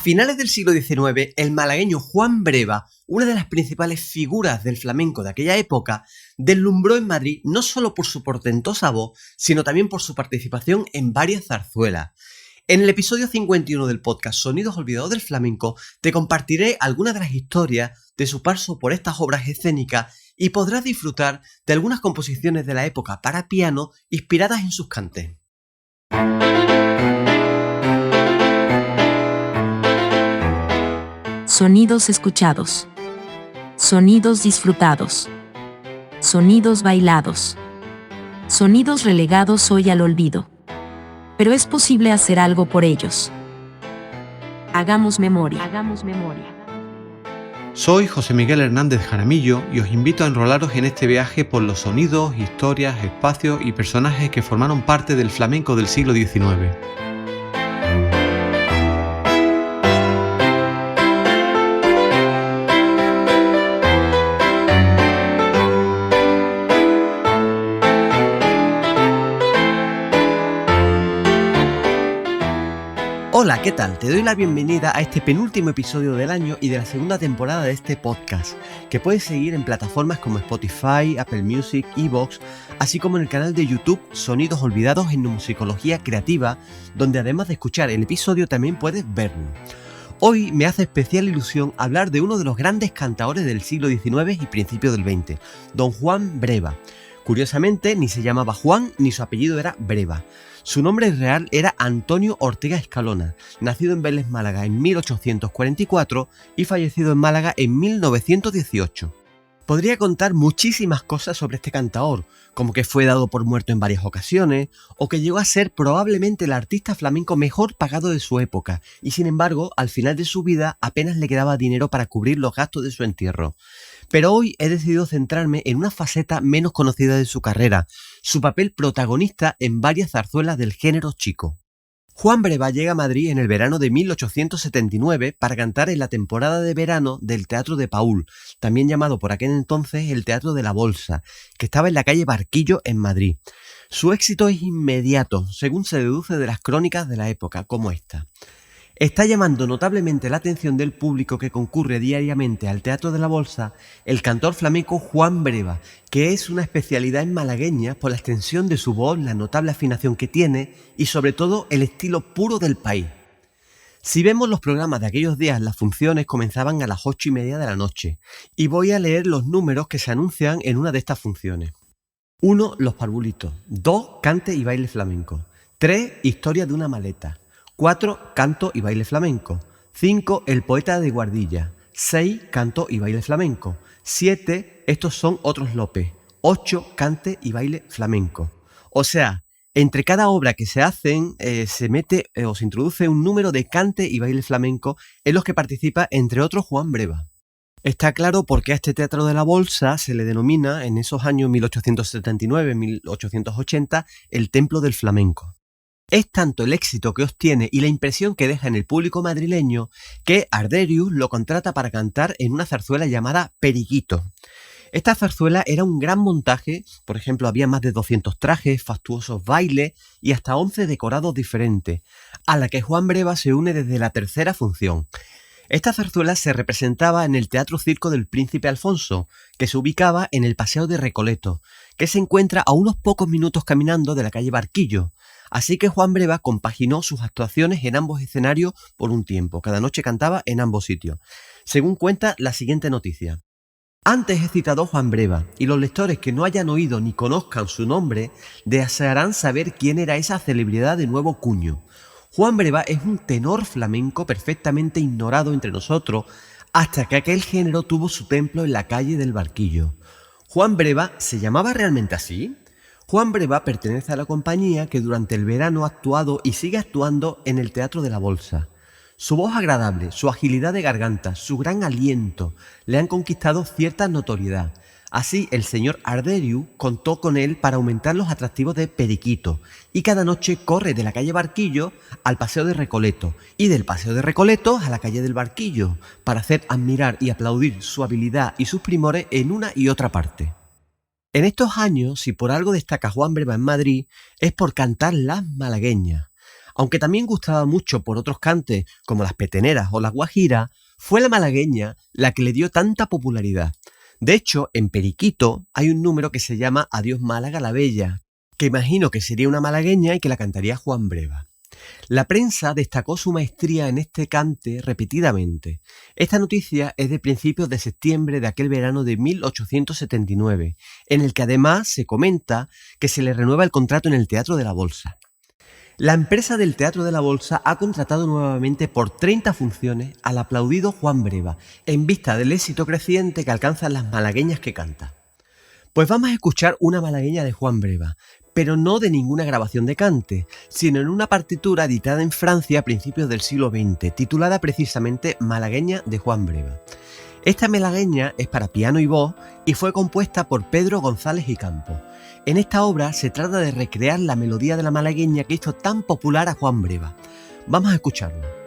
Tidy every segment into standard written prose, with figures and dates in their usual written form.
finales del siglo XIX, el malagueño Juan Breva, una de las principales figuras del flamenco de aquella época, deslumbró en Madrid no solo por su portentosa voz, sino también por su participación en varias zarzuelas. En el episodio 51 del podcast Sonidos Olvidados del Flamenco te compartiré algunas de las historias de su paso por estas obras escénicas y podrás disfrutar de algunas composiciones de la época para piano inspiradas en sus cantes. Sonidos escuchados. Sonidos disfrutados. Sonidos bailados. Sonidos relegados hoy al olvido. Pero es posible hacer algo por ellos. Hagamos memoria. Soy José Miguel Hernández Jaramillo y os invito a enrolaros en este viaje por los sonidos, historias, espacios y personajes que formaron parte del flamenco del siglo XIX. Hola, ¿qué tal? Te doy la bienvenida a este penúltimo episodio del año y de la segunda temporada de este podcast, que puedes seguir en plataformas como Spotify, Apple Music, iVoox, así como en el canal de YouTube Sonidos Olvidados en Musicología Creativa, donde además de escuchar el episodio también puedes verlo. Hoy me hace especial ilusión hablar de uno de los grandes cantaores del siglo XIX y principio del XX, don Juan Breva. Curiosamente, ni se llamaba Juan ni su apellido era Breva. Su nombre real era Antonio Ortega Escalona, nacido en Vélez, Málaga en 1844 y fallecido en Málaga en 1918. Podría contar muchísimas cosas sobre este cantaor, como que fue dado por muerto en varias ocasiones, o que llegó a ser probablemente el artista flamenco mejor pagado de su época, y sin embargo, al final de su vida apenas le quedaba dinero para cubrir los gastos de su entierro. Pero hoy he decidido centrarme en una faceta menos conocida de su carrera, su papel protagonista en varias zarzuelas del género chico. Juan Breva llega a Madrid en el verano de 1879 para cantar en la temporada de verano del Teatro de Paúl, también llamado por aquel entonces el Teatro de la Bolsa, que estaba en la calle Barquillo en Madrid. Su éxito es inmediato, según se deduce de las crónicas de la época, como esta. Está llamando notablemente la atención del público que concurre diariamente al Teatro de la Bolsa el cantor flamenco Juan Breva, que es una especialidad en malagueña por la extensión de su voz, la notable afinación que tiene y sobre todo el estilo puro del país. Si vemos los programas de aquellos días, las funciones comenzaban a las 8:30 de la noche y voy a leer los números que se anuncian en una de estas funciones. 1. Los Parvulitos. 2. Cante y baile flamenco. 3. Historia de una maleta. 4. Canto y baile flamenco. 5. El poeta de Guardilla. 6. Canto y baile flamenco. 7. Estos son otros López. 8. Cante y baile flamenco. O sea, entre cada obra que se hacen se mete o se introduce un número de cante y baile flamenco en los que participa entre otros Juan Breva. Está claro por qué a este Teatro de la Bolsa se le denomina en esos años 1879-1880 el Templo del Flamenco. Es tanto el éxito que obtiene y la impresión que deja en el público madrileño que Arderius lo contrata para cantar en una zarzuela llamada Periquito. Esta zarzuela era un gran montaje, por ejemplo había más de 200 trajes, fastuosos bailes y hasta 11 decorados diferentes, a la que Juan Breva se une desde la tercera función. Esta zarzuela se representaba en el Teatro Circo del Príncipe Alfonso, que se ubicaba en el Paseo de Recoleto, que se encuentra a unos pocos minutos caminando de la calle Barquillo. Así que Juan Breva compaginó sus actuaciones en ambos escenarios por un tiempo. Cada noche cantaba en ambos sitios. Según cuenta la siguiente noticia. Antes he citado Juan Breva, y los lectores que no hayan oído ni conozcan su nombre desearán saber quién era esa celebridad de nuevo cuño. Juan Breva es un tenor flamenco perfectamente ignorado entre nosotros hasta que aquel género tuvo su templo en la calle del Barquillo. ¿Juan Breva se llamaba realmente así? Juan Breva pertenece a la compañía que durante el verano ha actuado y sigue actuando en el Teatro de la Bolsa. Su voz agradable, su agilidad de garganta, su gran aliento le han conquistado cierta notoriedad. Así, el señor Arderius contó con él para aumentar los atractivos de Periquito y cada noche corre de la calle Barquillo al Paseo de Recoleto y del Paseo de Recoleto a la calle del Barquillo para hacer admirar y aplaudir su habilidad y sus primores en una y otra parte. En estos años, si por algo destaca Juan Breva en Madrid, es por cantar las malagueñas. Aunque también gustaba mucho por otros cantes como las peteneras o las guajiras, fue la malagueña la que le dio tanta popularidad. De hecho, en Periquito hay un número que se llama Adiós Málaga la Bella, que imagino que sería una malagueña y que la cantaría Juan Breva. La prensa destacó su maestría en este cante repetidamente. Esta noticia es de principios de septiembre de aquel verano de 1879, en el que además se comenta que se le renueva el contrato en el Teatro de la Bolsa. La empresa del Teatro de la Bolsa ha contratado nuevamente por 30 funciones al aplaudido Juan Breva, en vista del éxito creciente que alcanzan las malagueñas que canta. Pues vamos a escuchar una malagueña de Juan Breva, pero no de ninguna grabación de cante, sino en una partitura editada en Francia a principios del siglo XX, titulada precisamente Malagueña de Juan Breva. Esta malagueña es para piano y voz y fue compuesta por Pedro González y Campos. En esta obra se trata de recrear la melodía de la malagueña que hizo tan popular a Juan Breva. Vamos a escucharlo.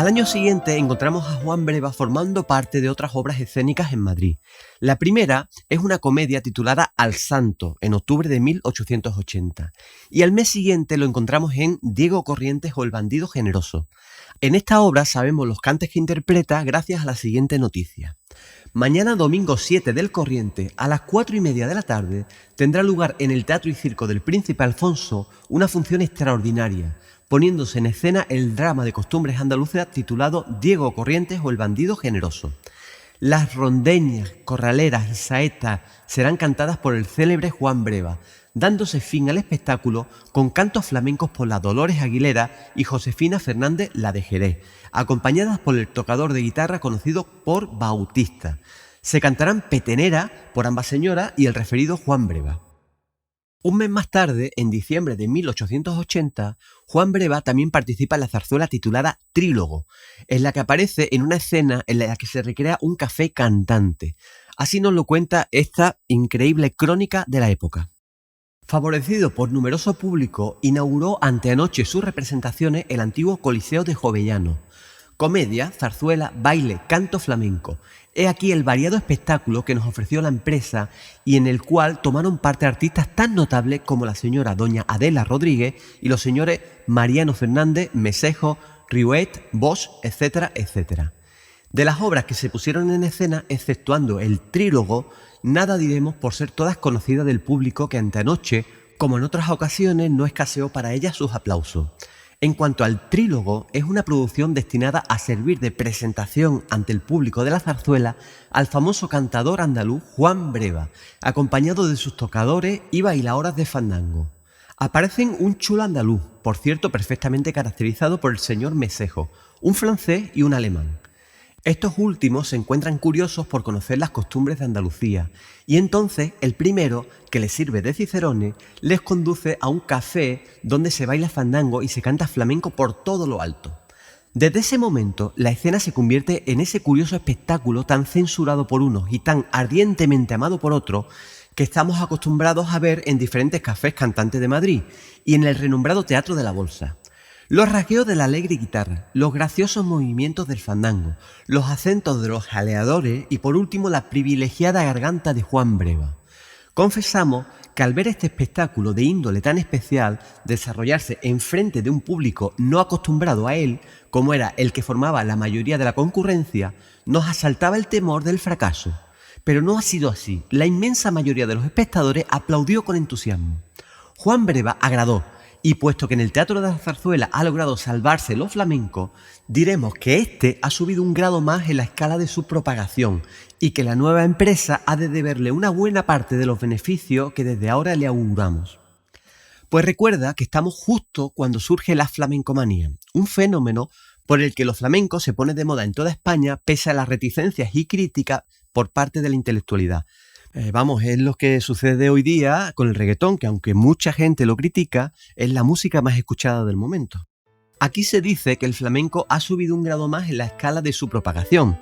Al año siguiente encontramos a Juan Breva formando parte de otras obras escénicas en Madrid. La primera es una comedia titulada Al Santo, en octubre de 1880, y al mes siguiente lo encontramos en Diego Corrientes o El Bandido Generoso. En esta obra sabemos los cantes que interpreta gracias a la siguiente noticia. Mañana domingo 7 del corriente, a las 4:30 de la tarde, tendrá lugar en el Teatro y Circo del Príncipe Alfonso una función extraordinaria, poniéndose en escena el drama de costumbres andaluzas titulado Diego Corrientes o El Bandido Generoso. Las rondeñas, corraleras y saetas serán cantadas por el célebre Juan Breva, dándose fin al espectáculo con cantos flamencos por la Dolores Aguilera y Josefina Fernández la de Jerez, acompañadas por el tocador de guitarra conocido por Bautista. Se cantarán petenera por ambas señoras y el referido Juan Breva. Un mes más tarde, en diciembre de 1880, Juan Breva también participa en la zarzuela titulada Trílogo, en la que aparece en una escena en la que se recrea un café cantante. Así nos lo cuenta esta increíble crónica de la época. Favorecido por numeroso público, inauguró anteanoche sus representaciones el antiguo Coliseo de Jovellano. Comedia, zarzuela, baile, canto flamenco. He aquí el variado espectáculo que nos ofreció la empresa y en el cual tomaron parte artistas tan notables como la señora doña Adela Rodríguez y los señores Mariano Fernández, Mesejo, Riuet, Bosch, etcétera, etcétera. De las obras que se pusieron en escena, exceptuando el Trílogo, nada diremos por ser todas conocidas del público que anteanoche, como en otras ocasiones, no escaseó para ellas sus aplausos. En cuanto al Trílogo, es una producción destinada a servir de presentación ante el público de la zarzuela al famoso cantador andaluz Juan Breva, acompañado de sus tocadores y bailadoras de fandango. Aparecen un chulo andaluz, por cierto perfectamente caracterizado por el señor Mesejo, un francés y un alemán. Estos últimos se encuentran curiosos por conocer las costumbres de Andalucía, y entonces el primero, que les sirve de cicerone, les conduce a un café donde se baila fandango y se canta flamenco por todo lo alto. Desde ese momento, la escena se convierte en ese curioso espectáculo tan censurado por unos y tan ardientemente amado por otros, que estamos acostumbrados a ver en diferentes cafés cantantes de Madrid y en el renombrado Teatro de la Bolsa. Los rasgueos de la alegre guitarra, los graciosos movimientos del fandango, los acentos de los jaleadores y por último la privilegiada garganta de Juan Breva. Confesamos que al ver este espectáculo de índole tan especial desarrollarse enfrente de un público no acostumbrado a él, como era el que formaba la mayoría de la concurrencia, nos asaltaba el temor del fracaso. Pero no ha sido así. La inmensa mayoría de los espectadores aplaudió con entusiasmo. Juan Breva agradó. Y puesto que en el Teatro de la Zarzuela ha logrado salvarse lo flamenco, diremos que este ha subido un grado más en la escala de su propagación y que la nueva empresa ha de deberle una buena parte de los beneficios que desde ahora le auguramos. Pues recuerda que estamos justo cuando surge la flamencomanía, un fenómeno por el que los flamencos se pone de moda en toda España pese a las reticencias y críticas por parte de la intelectualidad. Es lo que sucede hoy día con el reggaetón, que aunque mucha gente lo critica, es la música más escuchada del momento. Aquí se dice que el flamenco ha subido un grado más en la escala de su propagación,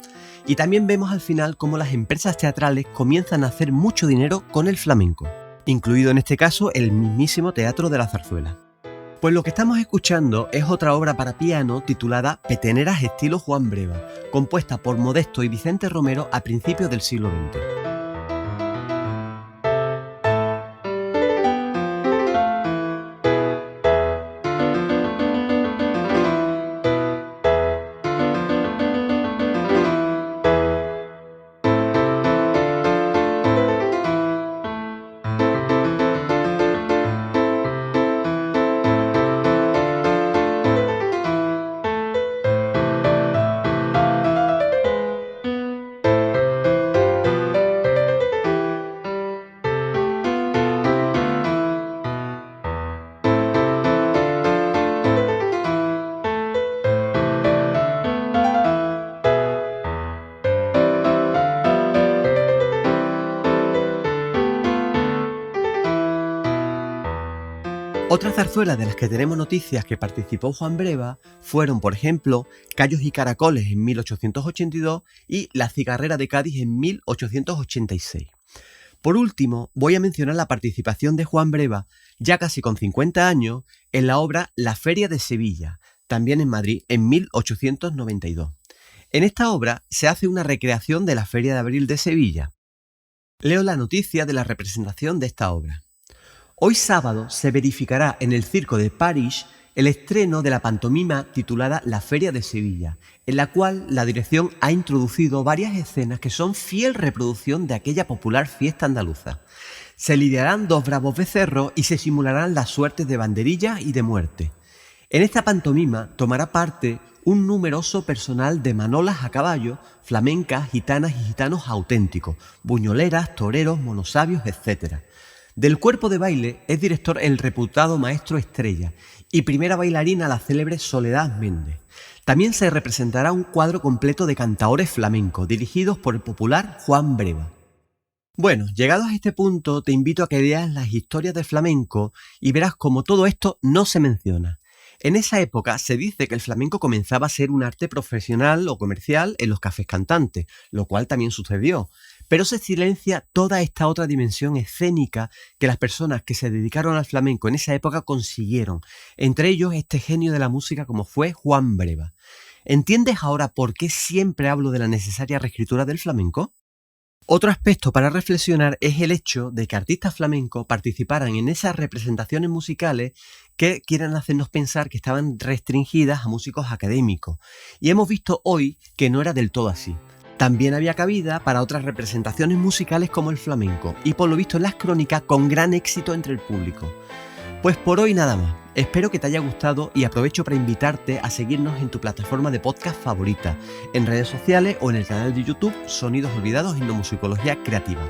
y también vemos al final cómo las empresas teatrales comienzan a hacer mucho dinero con el flamenco, incluido en este caso el mismísimo Teatro de la Zarzuela. Pues lo que estamos escuchando es otra obra para piano titulada Peteneras estilo Juan Breva, compuesta por Modesto y Vicente Romero a principios del siglo XX. Otras zarzuelas de las que tenemos noticias que participó Juan Breva fueron, por ejemplo, Callos y Caracoles en 1882 y La Cigarrera de Cádiz en 1886. Por último, voy a mencionar la participación de Juan Breva, ya casi con 50 años, en la obra La Feria de Sevilla, también en Madrid, en 1892. En esta obra se hace una recreación de la Feria de Abril de Sevilla. Leo la noticia de la representación de esta obra. Hoy sábado se verificará en el Circo de París el estreno de la pantomima titulada La Feria de Sevilla, en la cual la dirección ha introducido varias escenas que son fiel reproducción de aquella popular fiesta andaluza. Se lidiarán dos bravos becerros y se simularán las suertes de banderillas y de muerte. En esta pantomima tomará parte un numeroso personal de manolas a caballo, flamencas, gitanas y gitanos auténticos, buñoleras, toreros, monosabios, etc. Del cuerpo de baile es director el reputado maestro Estrella y primera bailarina la célebre Soledad Méndez. También se representará un cuadro completo de cantaores flamencos dirigidos por el popular Juan Breva. Bueno, llegados a este punto te invito a que veas las historias del flamenco y verás cómo todo esto no se menciona. En esa época se dice que el flamenco comenzaba a ser un arte profesional o comercial en los cafés cantantes, lo cual también sucedió. Pero se silencia toda esta otra dimensión escénica que las personas que se dedicaron al flamenco en esa época consiguieron, entre ellos este genio de la música como fue Juan Breva. ¿Entiendes ahora por qué siempre hablo de la necesaria reescritura del flamenco? Otro aspecto para reflexionar es el hecho de que artistas flamencos participaran en esas representaciones musicales que quieren hacernos pensar que estaban restringidas a músicos académicos, y hemos visto hoy que no era del todo así. También había cabida para otras representaciones musicales como el flamenco, y por lo visto en las crónicas con gran éxito entre el público. Pues por hoy nada más, espero que te haya gustado y aprovecho para invitarte a seguirnos en tu plataforma de podcast favorita, en redes sociales o en el canal de YouTube Sonidos Olvidados Etnomusicología Creativa.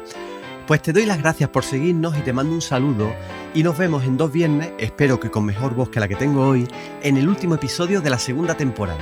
Pues te doy las gracias por seguirnos y te mando un saludo y nos vemos en 2 viernes, espero que con mejor voz que la que tengo hoy, en el último episodio de la segunda temporada.